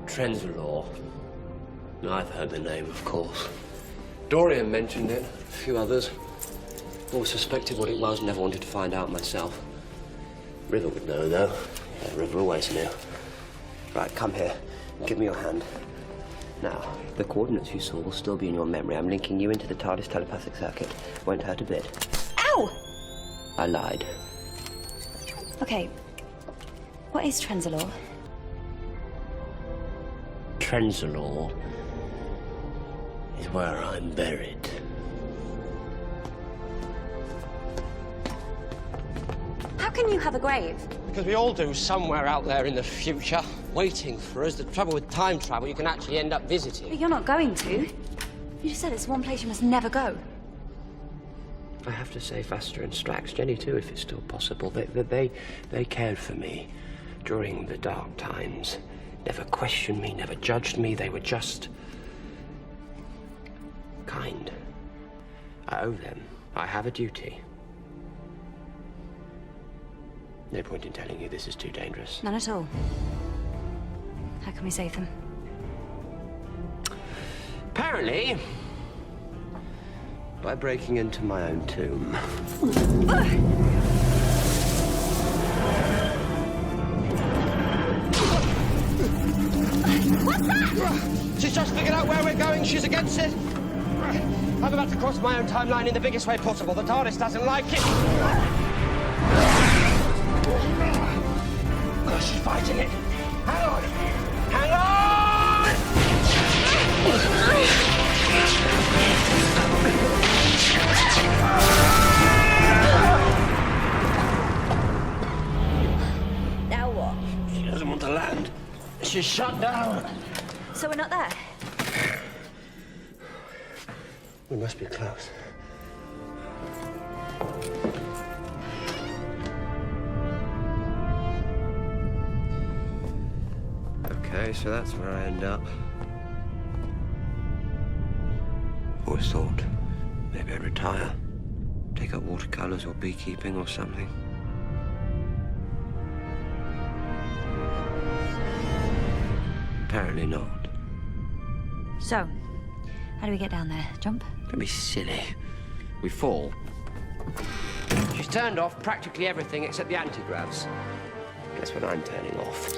Trenzalore. I've heard the name, of course. Dorian mentioned it, a few others. Always suspected what it was, never wanted to find out myself. River would know, though. Yeah, River always knew. Right, come here. Give me your hand. Now, the coordinates you saw will still be in your memory. I'm linking you into the TARDIS telepathic circuit. Won't hurt a bit. Ow! I lied. Okay. What is Trenzalore? Trenzalore is where I'm buried. How can you have a grave? Because we all do somewhere out there in the future, waiting for us. The trouble with time travel, you can actually end up visiting. But you're not going to. You just said it's one place you must never go. I have to say Vaster and Strax, Jenny too, if it's still possible. They cared for me during the dark times. Never questioned me, never judged me. They were just kind. I owe them. I have a duty. No point in telling you this is too dangerous. None at all. How can we save them? Apparently, by breaking into my own tomb. What's that? She's just figured out where we're going. She's against it. I'm about to cross my own timeline in the biggest way possible. The TARDIS doesn't like it. Oh, she's fighting it. Hang on. Hang on! Now what? She doesn't want to land. She's shut down. So we're not there? We must be close. Okay, so that's where I end up. Always thought maybe I'd retire. Take up watercolors or beekeeping or something. Apparently not. So, how do we get down there? Jump? Don't be silly. We fall. She's turned off practically everything except the anti-gravs. Guess what I'm turning off?